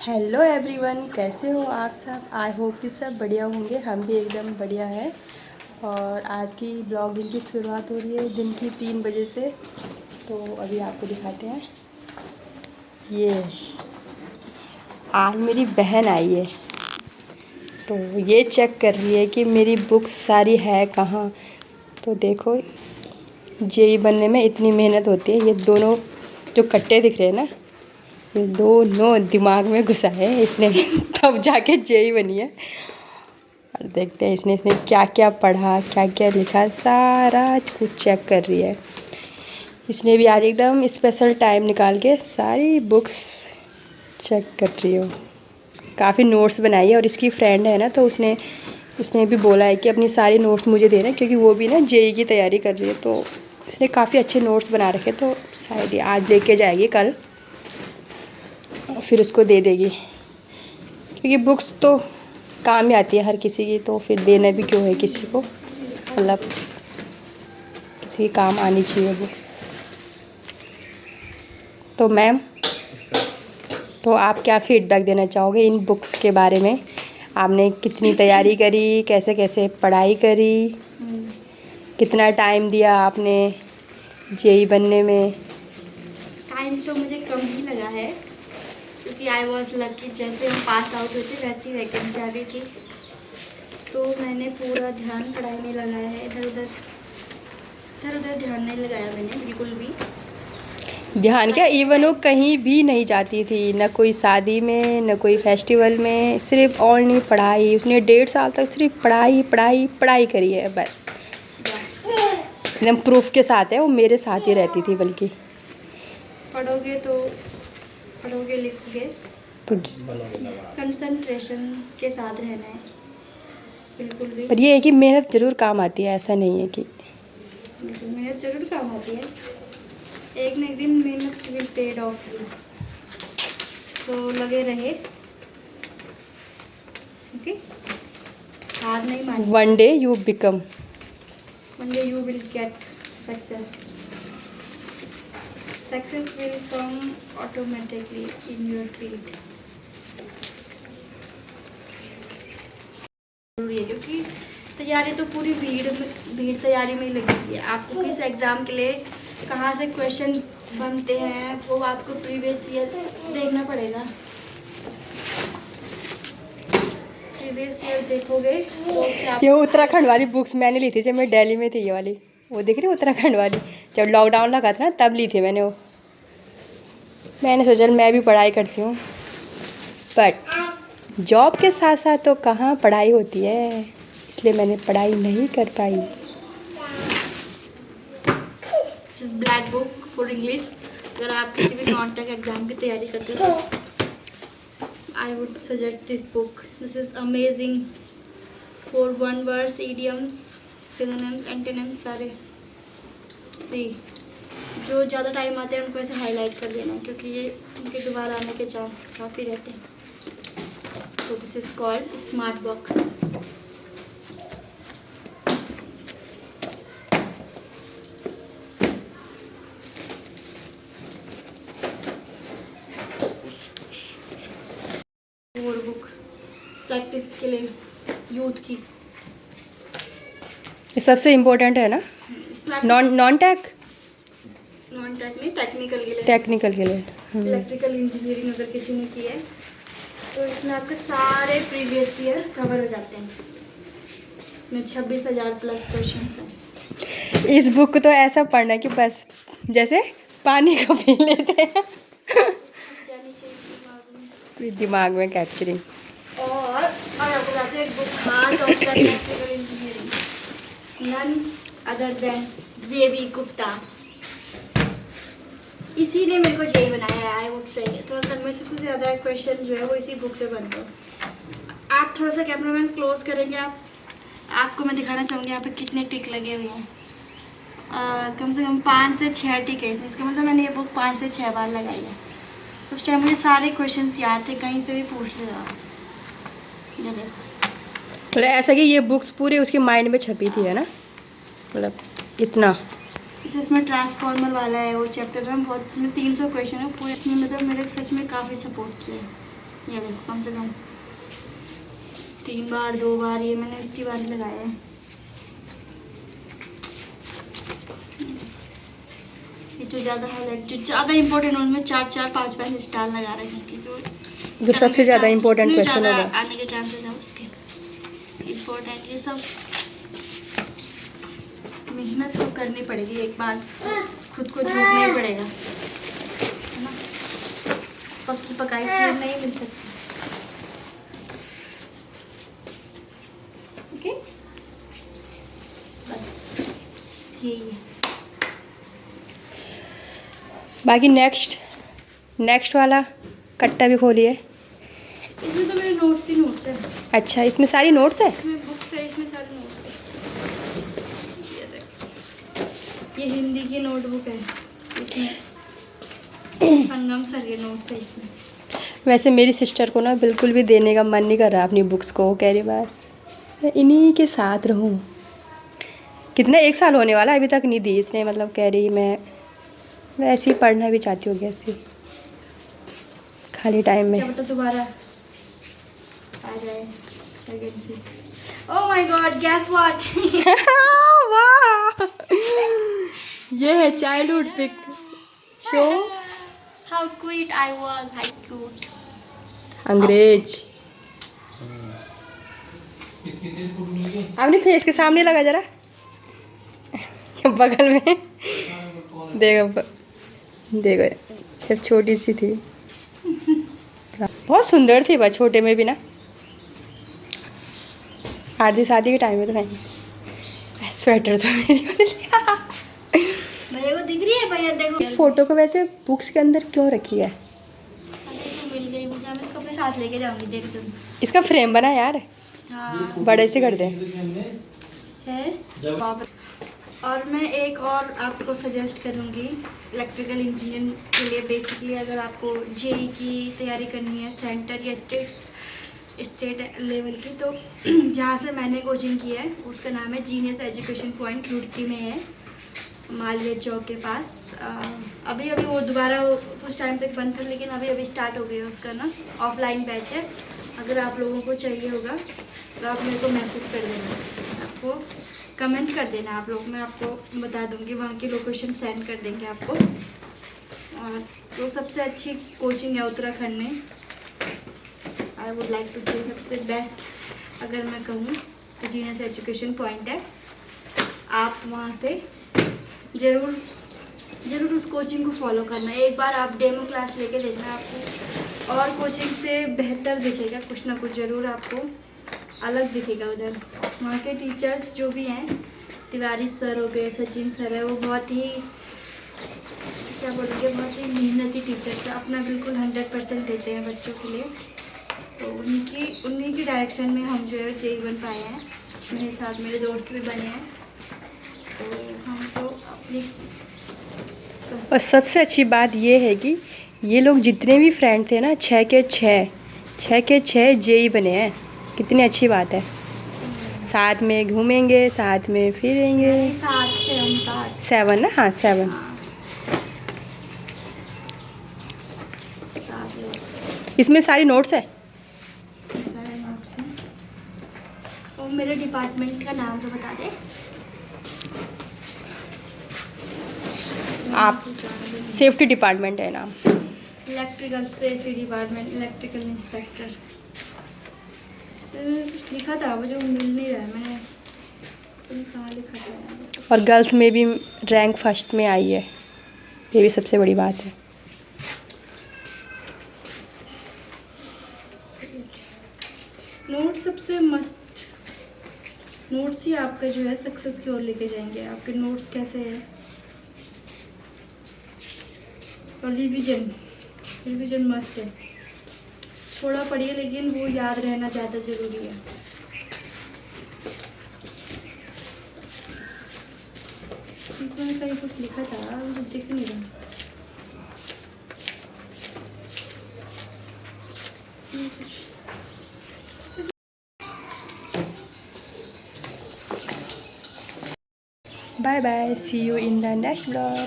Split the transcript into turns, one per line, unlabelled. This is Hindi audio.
हेलो एवरीवन, कैसे हो आप सब। आई होप कि सब बढ़िया होंगे। हम भी एकदम बढ़िया हैं। और आज की ब्लॉगिंग की शुरुआत हो रही है दिन की 3 बजे से। तो अभी आपको दिखाते हैं। ये आज मेरी बहन आई है, तो ये चेक कर रही है कि मेरी बुक्स सारी है कहाँ। तो देखो, जेई बनने में इतनी मेहनत होती है। ये दोनों जो कट्टे दिख रहे हैं ना, ये दोनों दिमाग में घुसा है इसने तब जाके जेई बनी है। और देखते हैं इसने क्या क्या पढ़ा, क्या क्या लिखा, सारा कुछ चेक कर रही है। इसने भी आज एकदम स्पेशल टाइम निकाल के सारी बुक्स चेक कर रही हो। काफ़ी नोट्स बनाई है। और इसकी फ्रेंड है ना, तो उसने भी बोला है कि अपनी सारी नोट्स मुझे देना, क्योंकि वो भी ना जेई की तैयारी कर रही है। तो इसने काफ़ी अच्छे नोट्स बना रखे, तो शायद ये आज लेके जाएगी कल, फिर उसको दे देगी। क्योंकि बुक्स तो काम में आती है हर किसी की, तो फिर देना भी क्यों है किसी को, मतलब किसी के काम आनी चाहिए बुक्स। तो मैम, तो आप क्या फीडबैक देना चाहोगे इन बुक्स के बारे में। आपने कितनी तैयारी करी, कैसे कैसे पढ़ाई करी, कितना टाइम दिया आपने जेई बनने में।
टाइम तो मुझे कम ही लगा है, क्योंकि आई वॉज लकी। जैसे हम पास आउट होते वैसी वैकेंसी आ गई थी, तो मैंने पूरा ध्यान पढ़ाई में लगाया है। इधर उधर ध्यान नहीं लगाया मैंने बिल्कुल भी।
ध्यान क्या, इवन वो कहीं भी नहीं जाती थी, न कोई शादी में न कोई फेस्टिवल में, सिर्फ ओनली पढ़ाई। उसने 1.5 साल तक सिर्फ पढ़ाई पढ़ाई पढ़ाई करी है बस। एकदम प्रूफ के साथ है, वो मेरे साथ ही रहती थी। बल्कि
पढ़ोगे लिखोगे
तो
कंसंट्रेशन के साथ रहना है बिल्कुल भी।
पर ये है कि मेहनत ज़रूर काम आती है, ऐसा नहीं है कि
मेहनत जरूर काम आती है। एक न एक दिन मेहनत विल पेड ऑफ यू, तो लगे रहे। ओके, हार नहीं मानी।
One day you become,
One day you will get success. Success will come automatically in your field. जरूरी है, क्योंकि तैयारी तो पूरी भीड़ तैयारी में ही लगी हुई है। आपको किस एग्ज़ाम के लिए कहाँ से क्वेश्चन बनते हैं वो आपको प्रीवियस ईयर देखना पड़ेगा। प्रीवियस ईयर देखोगे तो
ये उत्तराखंड वाली बुक्स मैंने ली थी जब मैं दिल्ली में थी। ये वाली, वो दिख रही है उत्तराखंड वाली, जब लॉकडाउन लगा था ना तब ली थी मैंने वो। मैंने सोचा मैं भी पढ़ाई करती हूँ, बट जॉब के साथ साथ तो कहाँ पढ़ाई होती है, इसलिए मैंने पढ़ाई नहीं कर पाई।
This is black book for English. अगर आप किसी भी नॉन टेक एग्जाम की तैयारी करते हो तो I would suggest this book. This is amazing for one words, idioms, synonyms, antonyms सारे। सी जो ज़्यादा टाइम आते हैं उनको ऐसे हाईलाइट कर देना, क्योंकि ये उनके दोबारा आने के चांस काफ़ी रहते हैं। तो this is called smart book. और बुक प्रैक्टिस के लिए यूथ की,
ये सबसे इम्पोर्टेंट है ना, नॉन टेक
नॉन टेक नहीं, टेक्निकल के लिए।
टेक्निकल के लिए।
इलेक्ट्रिकल इंजीनियरिंग अगर किसी ने की है तो इसमें आपके सारे प्रीवियस ईयर कवर हो जाते हैं। इसमें 26,000 प्लस क्वेश्चन हैं।
इस बुक को तो ऐसा पढ़ना कि बस जैसे पानी को पी लेते हैं
जानी चाहिए
दिमाग में कैप्चरिंग।
और आपको बताते हैं एक book heart of the electrical engineering, none other than JB Gupta. इसी ने मेरे को जेई बनाया है। आई वुड से उत्तराखंड में सबसे ज़्यादा क्वेश्चन जो है वो इसी बुक से बनते हैं। आप थोड़ा सा कैमरामैन क्लोज करेंगे, आपको मैं दिखाना चाहूँगी यहाँ पे कितने टिक लगे हुए हैं। कम से कम 5 से 6 टिक है इसका मतलब मैंने ये बुक 5 से 6 बार लगाई है। उस टाइम मुझे सारे क्वेश्चंस याद थे, कहीं से भी पूछ ले आप। ये देखो,
मतलब ऐसा कि ये बुक्स पूरे उसके माइंड में छपी थी, है ना, मतलब इतना।
जिसमें ट्रांसफॉर्मर वाला है वो चैप्टर है बहुत, उसमें 300 क्वेश्चन है पूरे। इसमें मतलब मेरे सच में काफ़ी सपोर्ट किया है। ये देखो कम से कम 3 बार 2 बार ये मैंने इतनी बार लगाया है। ये जो ज़्यादा हाईलाइट जो ज़्यादा इंपॉर्टेंट है उनमें 4 5 5 स्टार लगा रहे हैं क्योंकि
जो सबसे ज़्यादा इम्पोर्टेंट क्वेश्चन होगा
आने के चांसेस है उसके इम्पोर्टेंट। ये सब मेहनत तो करनी पड़ेगी, एक बार खुद को झूठना ही पड़ेगा, है ना। पक्की पकाई खीर नहीं मिल सकती। ओके बस यही है।
बाकी नेक्स्ट वाला कट्टा भी खोलिए।
इसमें तो मेरे नोट्स ही नोट्स है।
अच्छा, इसमें सारी नोट्स है।
इसमें बुक्स है, इसमें सारे नोट्स है। ये देखो, ये हिंदी की नोटबुक है, इसमें संगम सर के नोट्स है इसमें।
वैसे मेरी सिस्टर को ना बिल्कुल भी देने का मन नहीं कर रहा अपनी बुक्स को, कह रही बस मैं इन्हीं के साथ रहूं। कितना 1 साल होने वाला, अभी तक नहीं दी इसने, मतलब कह रही मैं ऐसे ही पढ़ना भी चाहती हूँ ऐसे खाली टाइम में।
क्या पता दोबारा आ जाए vacancy. Oh my God, guess what.
वाह, ये है childhood pic show.
How cute I was, how cute.
अंग्रेज अपने फेस के सामने लगा जरा बगल में देखो देखो, जब छोटी सी थी बहुत सुंदर थी, बस छोटे में भी ना। आधी शादी के टाइम में तो नहीं, स्वेटर तो मेरी
भैया को दिख रही है, भैया देखो।
इस फोटो को वैसे बुक्स के अंदर क्यों रखी है?
तो मिल गई मुझे, मैं इसको अपने साथ लेके जाऊंगी, देख तुम।
इसका फ्रेम बना यार,
हाँ
बड़े से कर दे
है। और मैं एक और आपको सजेस्ट करूँगी इलेक्ट्रिकल इंजीनियर के लिए। बेसिकली अगर आपको जेई की तैयारी करनी है सेंटर या स्टेट लेवल की, तो जहाँ से मैंने कोचिंग की है उसका नाम है जीनियस एजुकेशन पॉइंट, रुड़की में है, मालवीय चौक के पास। अभी वो दोबारा कुछ टाइम तक बंद था, लेकिन अभी स्टार्ट हो गया उसका ना, ऑफलाइन बैच है। अगर आप लोगों को चाहिए होगा तो आप मेरे को मैसेज कर देना, आपको कमेंट कर देना आप लोग, मैं आपको बता दूंगी, वहाँ की लोकेशन सेंड कर देंगे आपको। और तो सबसे अच्छी कोचिंग है उत्तराखंड में, आई वुड लाइक टू से सबसे बेस्ट अगर मैं कहूँ तो जीनियस एजुकेशन पॉइंट है। आप वहाँ से ज़रूर उस कोचिंग को फॉलो करना। एक बार आप डेमो क्लास लेके देखना, आपको और कोचिंग से बेहतर दिखेगा, कुछ ना कुछ ज़रूर आपको अलग दिखेगा उधर। वहाँ के टीचर्स जो भी हैं, तिवारी सर हो गए, सचिन सर है, वो बहुत ही क्या बोलेंगे, बहुत ही मेहनती टीचर्स है, अपना बिल्कुल 100% देते हैं बच्चों के लिए। तो उन्हीं की डायरेक्शन में हम जो है जेई बन पाए हैं। मेरे साथ मेरे दोस्त भी बने हैं, तो हम तो अपनी।
और सबसे अच्छी बात ये है कि ये लोग जितने भी फ्रेंड थे ना, 6 के 6 जेई बने हैं। कितनी अच्छी बात है, साथ में घूमेंगे, साथ में फिरेंगे।
साथ थे हम, साथ
7 ना, हाँ 7। इसमें सारी नोट्स है।
सारे नोट्स हैं। और मेरे डिपार्टमेंट का नाम तो बता दे
आप, सेफ्टी डिपार्टमेंट है नाम।
Electrical safety department, electrical inspector. कुछ लिखा था, मुझे मिल नहीं रहा है, मैंने कहाँ लिखा था।
और गर्ल्स में भी रैंक फर्स्ट में आई है, ये भी सबसे बड़ी बात है।
नोट्स सबसे मस्ट, नोट्स ही आपका जो है सक्सेस की ओर लेके जाएंगे। आपके नोट्स कैसे हैं, और रिवीजन मस्ट है। थोड़ा पढ़िए, लेकिन वो याद रहना ज़्यादा ज़रूरी है। इसमें कहीं कुछ लिखा था, मुझे दिख नहीं रहा।
Bye bye, see you in the next vlog.